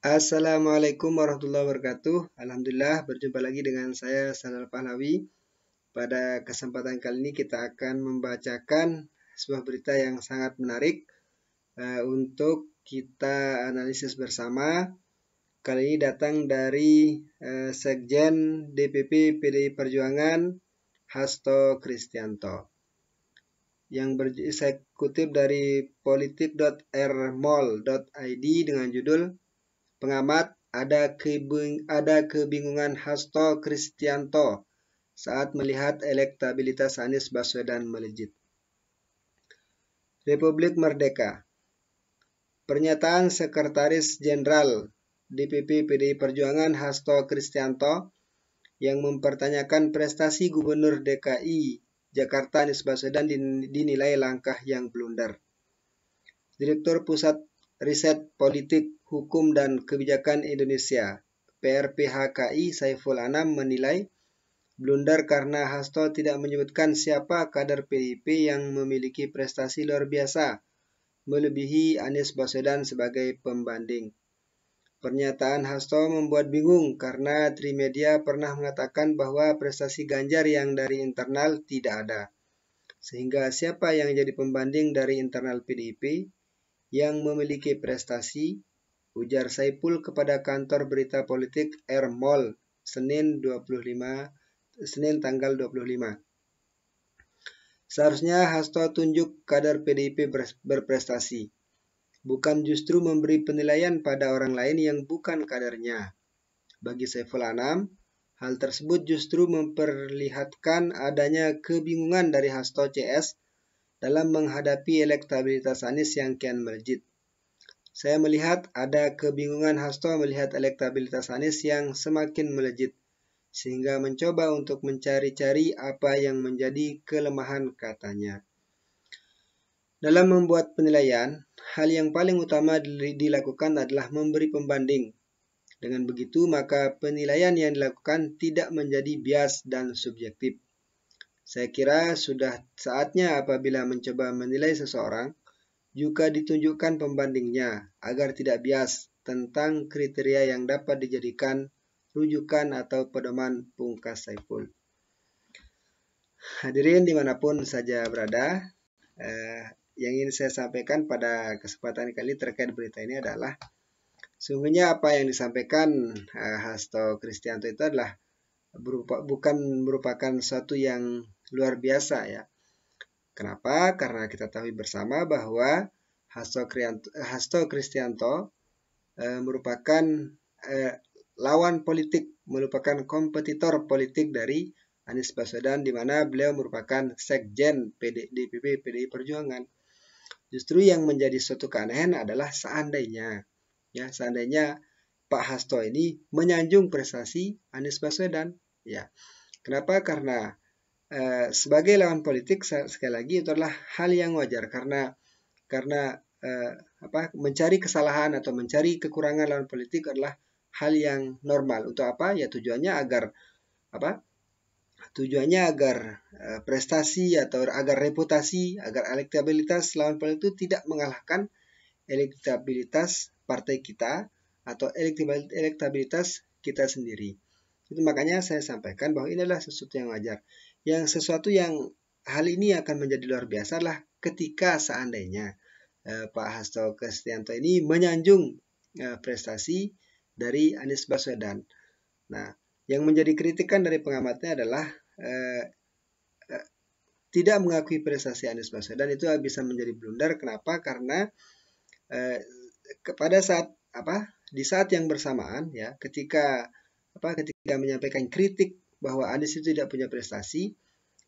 Assalamualaikum warahmatullahi wabarakatuh. Alhamdulillah berjumpa lagi dengan saya Sanal Pahlawi. Pada kesempatan kali ini kita akan membacakan sebuah berita yang sangat menarik untuk kita analisis bersama. Kali ini datang dari Sekjen DPP PDI Perjuangan Hasto Kristianto. Saya kutip dari politik.rmol.id dengan judul Pengamat, ada kebingungan Hasto Kristianto saat melihat elektabilitas Anies Baswedan melejit. Republik Merdeka. Pernyataan Sekretaris Jenderal DPP PDI Perjuangan Hasto Kristianto yang mempertanyakan prestasi Gubernur DKI Jakarta Anies Baswedan dinilai langkah yang blunder. Direktur Pusat Riset Politik, Hukum dan Kebijakan Indonesia (PRPHKI) Saiful Anam menilai blunder karena Hasto tidak menyebutkan siapa kader PDIP yang memiliki prestasi luar biasa melebihi Anies Baswedan sebagai pembanding. Pernyataan Hasto membuat bingung karena Trimedia pernah mengatakan bahwa prestasi Ganjar yang dari internal tidak ada. Sehingga siapa yang jadi pembanding dari internal PDIP yang memiliki prestasi, ujar Saiful kepada kantor berita politik RMOL Senin tanggal 25. Seharusnya Hasto tunjuk kader PDIP berprestasi, bukan justru memberi penilaian pada orang lain yang bukan kadernya. Bagi Saiful Anam, hal tersebut justru memperlihatkan adanya kebingungan dari Hasto CS dalam menghadapi elektabilitas Anies yang kian melejit. Saya melihat ada kebingungan Hasto melihat elektabilitas Anies yang semakin melejit, sehingga mencoba untuk mencari-cari apa yang menjadi kelemahan katanya. Dalam membuat penilaian, hal yang paling utama dilakukan adalah memberi pembanding. Dengan begitu, maka penilaian yang dilakukan tidak menjadi bias dan subjektif. Saya kira sudah saatnya apabila mencoba menilai seseorang, juga ditunjukkan pembandingnya agar tidak bias tentang kriteria yang dapat dijadikan rujukan atau pedoman, pungkas Saiful. Hadirin dimanapun saja berada, yang ingin saya sampaikan pada kesempatan kali terkait berita ini adalah sungguhnya apa yang disampaikan Hasto Kristianto itu adalah bukan merupakan sesuatu yang luar biasa ya. Kenapa? Karena kita tahu bersama bahwa Hasto Kristianto merupakan lawan politik, merupakan kompetitor politik dari Anies Baswedan, di mana beliau merupakan Sekjen DPP PDI Perjuangan. Justru yang menjadi suatu keanehan adalah seandainya Pak Hasto ini menyanjung prestasi Anies Baswedan. Ya, kenapa? Karena sebagai lawan politik, sekali lagi itu adalah hal yang wajar karena mencari kesalahan atau mencari kekurangan lawan politik adalah hal yang normal. Untuk apa? Ya tujuannya agar prestasi atau agar reputasi, agar elektabilitas lawan politik itu tidak mengalahkan elektabilitas partai kita atau elektabilitas kita sendiri. Itu makanya saya sampaikan bahwa ini adalah sesuatu yang wajar. Sesuatu yang hal ini akan menjadi luar biasa adalah ketika seandainya Pak Hasto Kristianto ini menyanjung prestasi dari Anies Baswedan. Nah, yang menjadi kritikan dari pengamatnya adalah tidak mengakui prestasi Anies Baswedan itu bisa menjadi blunder. Kenapa? Karena di saat yang bersamaan ya, ketika menyampaikan kritik bahwa Anies itu tidak punya prestasi,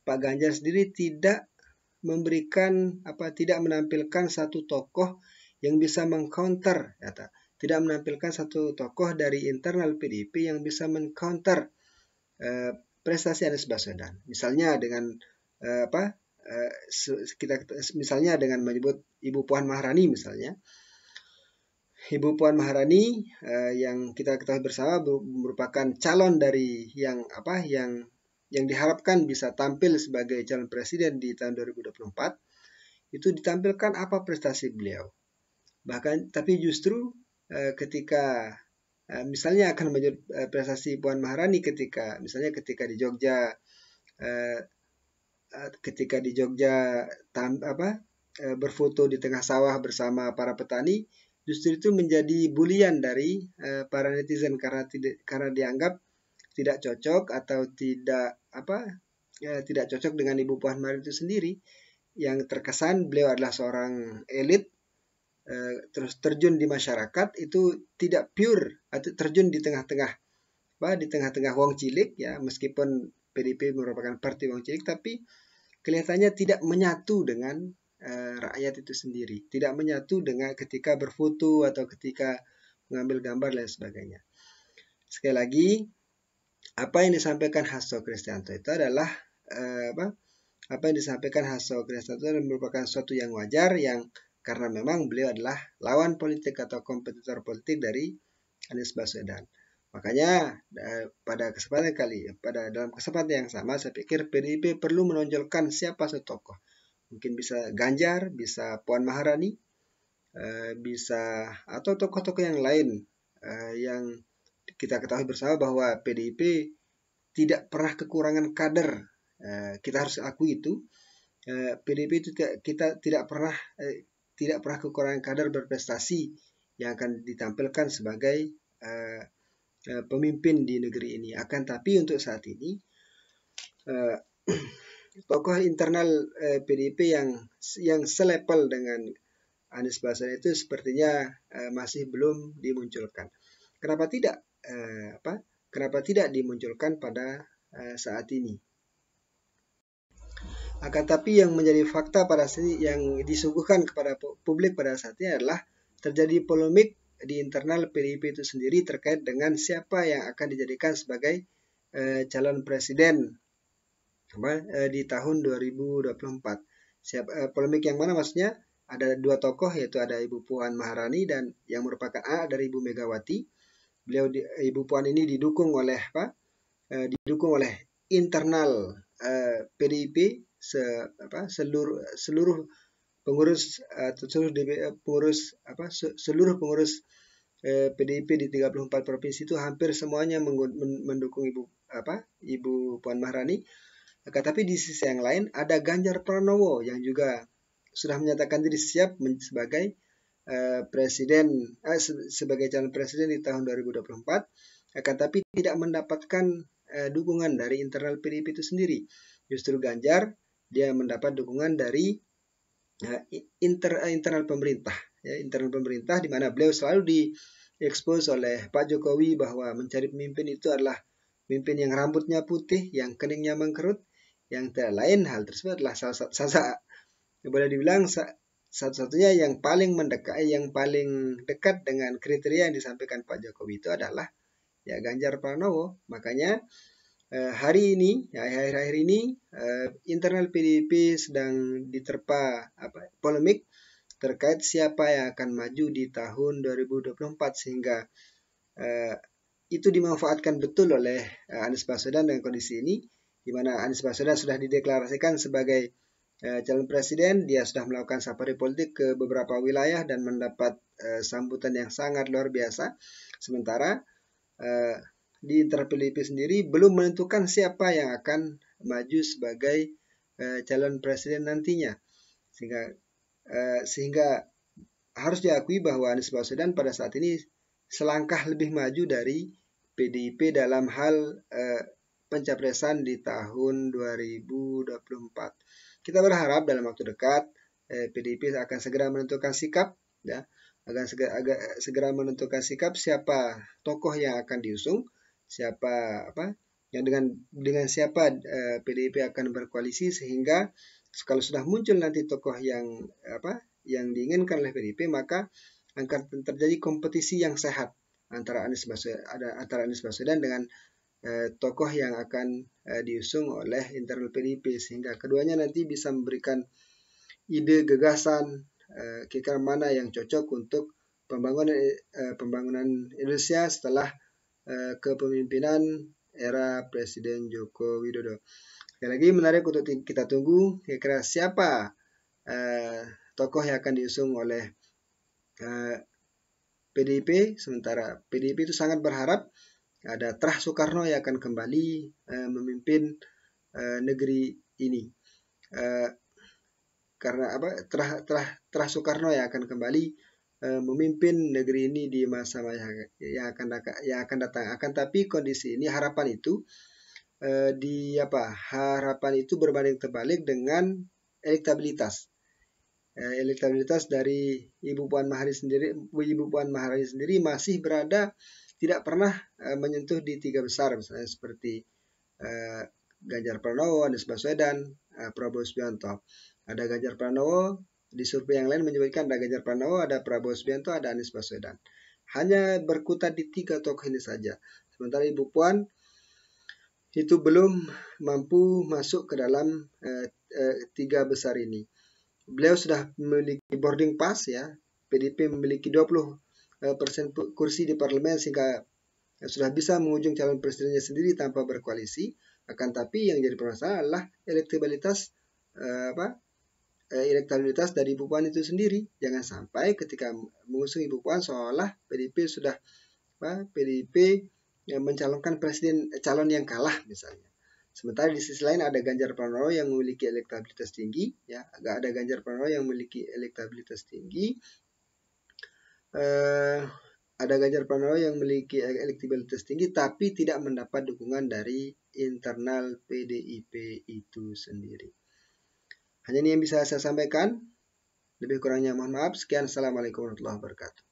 Pak Ganjar sendiri tidak menampilkan satu tokoh yang bisa mengcounter, tidak menampilkan satu tokoh dari internal PDIP yang bisa mengcounter prestasi Anies Baswedan. Misalnya dengan dengan menyebut Ibu Puan Maharani misalnya. Ibu Puan Maharani yang kita ketahui bersama merupakan calon dari yang diharapkan bisa tampil sebagai calon presiden di tahun 2024, itu ditampilkan apa prestasi beliau. Bahkan tapi justru ketika misalnya akan menyebut prestasi Puan Maharani ketika di Jogja, berfoto di tengah sawah bersama para petani, justru itu menjadi bulian dari para netizen karena dianggap tidak cocok atau tidak cocok dengan Ibu Puan Maharani itu sendiri, yang terkesan beliau adalah seorang elit, terus terjun di masyarakat itu tidak pure, atau terjun di tengah-tengah wong cilik ya, meskipun PDIP merupakan partai wong cilik, tapi kelihatannya tidak menyatu dengan rakyat itu sendiri, tidak menyatu dengan ketika berfoto atau ketika mengambil gambar dan sebagainya. Sekali lagi, apa yang disampaikan Hasto Kristianto itu adalah apa yang disampaikan Hasto Kristianto merupakan sesuatu yang wajar, yang karena memang beliau adalah lawan politik atau kompetitor politik dari Anies Baswedan. Makanya dalam kesempatan yang sama, saya pikir PDIP perlu menonjolkan siapa setokoh. Mungkin bisa Ganjar, bisa Puan Maharani, bisa atau tokoh-tokoh yang lain yang kita ketahui bersama bahwa PDIP tidak pernah kekurangan kader. Kita harus akui itu. PDIP itu kita tidak pernah kekurangan kader berprestasi yang akan ditampilkan sebagai pemimpin di negeri ini. Akan tapi untuk saat ini tokoh internal PDIP yang selevel dengan Anies Baswedan itu sepertinya masih belum dimunculkan. Kenapa tidak dimunculkan pada saat ini? Akan tapi yang menjadi fakta pada saat ini, yang disuguhkan kepada publik pada saat ini adalah terjadi polemik di internal PDIP itu sendiri terkait dengan siapa yang akan dijadikan sebagai calon presiden di tahun 2024. Polemik yang mana maksudnya? Ada dua tokoh, yaitu ada Ibu Puan Maharani dan yang merupakan anak dari Ibu Megawati. Ibu Puan ini didukung oleh internal PDIP, seluruh pengurus PDIP di 34 provinsi itu hampir semuanya mendukung Ibu Puan Maharani. Tetapi di sisi yang lain ada Ganjar Pranowo yang juga sudah menyatakan diri siap sebagai sebagai calon presiden di tahun 2024, akan tapi tidak mendapatkan dukungan dari internal PDIP itu sendiri. Justru Ganjar dia mendapat dukungan dari internal pemerintah, di mana beliau selalu diekspos oleh Pak Jokowi bahwa mencari pemimpin itu adalah pemimpin yang rambutnya putih, yang keningnya mengkerut, yang tidak lain hal tersebut adalah boleh dibilang satu-satunya yang paling dekat dengan kriteria yang disampaikan Pak Jokowi itu adalah ya Ganjar Pranowo. Makanya akhir-akhir ini internal PDIP sedang diterpa polemik terkait siapa yang akan maju di tahun 2024, sehingga itu dimanfaatkan betul oleh Anies Baswedan dengan kondisi ini, di mana Anies Baswedan sudah dideklarasikan sebagai calon presiden. Dia sudah melakukan safari politik ke beberapa wilayah dan mendapat sambutan yang sangat luar biasa. Sementara di internal PDIP sendiri belum menentukan siapa yang akan maju sebagai calon presiden nantinya, sehingga harus diakui bahwa Anies Baswedan pada saat ini selangkah lebih maju dari PDIP dalam hal pencapresan di tahun 2024. Kita berharap dalam waktu dekat PDIP akan segera menentukan sikap, ya, segera menentukan sikap siapa tokoh yang akan diusung, dengan siapa PDIP akan berkoalisi, sehingga kalau sudah muncul nanti tokoh yang diinginkan oleh PDIP, maka akan terjadi kompetisi yang sehat antara Anies Baswedan dengan tokoh yang akan diusung oleh internal PDIP, sehingga keduanya nanti bisa memberikan ide, gagasan kira-kira mana yang cocok untuk pembangunan Indonesia setelah kepemimpinan era Presiden Joko Widodo. Sekali lagi menarik untuk kita tunggu kira-kira siapa tokoh yang akan diusung oleh PDIP, sementara PDIP itu sangat berharap ada Trah Soekarno yang akan kembali memimpin negeri ini. Karena Trah Soekarno yang akan kembali memimpin negeri ini di masa yang akan datang. Akan tapi kondisi ini, harapan itu berbanding terbalik dengan elektabilitas. Elektabilitas dari Ibu Puan Maharani sendiri masih berada, tidak pernah menyentuh di 3 besar, misalnya seperti Ganjar Pranowo, Anies Baswedan, Prabowo Subianto. Ada Ganjar Pranowo, di survei yang lain menyebutkan ada Ganjar Pranowo, ada Prabowo Subianto, ada Anies Baswedan. Hanya berkutat di 3 tokoh ini saja. Sementara Ibu Puan itu belum mampu masuk ke dalam 3 besar ini. Beliau sudah memiliki boarding pass ya. PDIP memiliki 20% kursi di parlemen sehingga sudah bisa mengujung calon presidennya sendiri tanpa berkoalisi. Akan tapi yang jadi permasalahan adalah elektabilitas dari Ibu Puan itu sendiri. Jangan sampai ketika mengusung Ibu Puan seolah PDIP mencalonkan calon yang kalah misalnya. Sementara di sisi lain ada Ganjar Pranowo yang memiliki elektabilitas tinggi, ya, ada Ganjar Pranowo yang memiliki elektabilitas tinggi, ada Ganjar Pranowo yang memiliki elektabilitas tinggi, tapi tidak mendapat dukungan dari internal PDIP itu sendiri. Hanya ini yang bisa saya sampaikan. Lebih kurangnya mohon maaf. Sekian, assalamualaikum warahmatullahi wabarakatuh.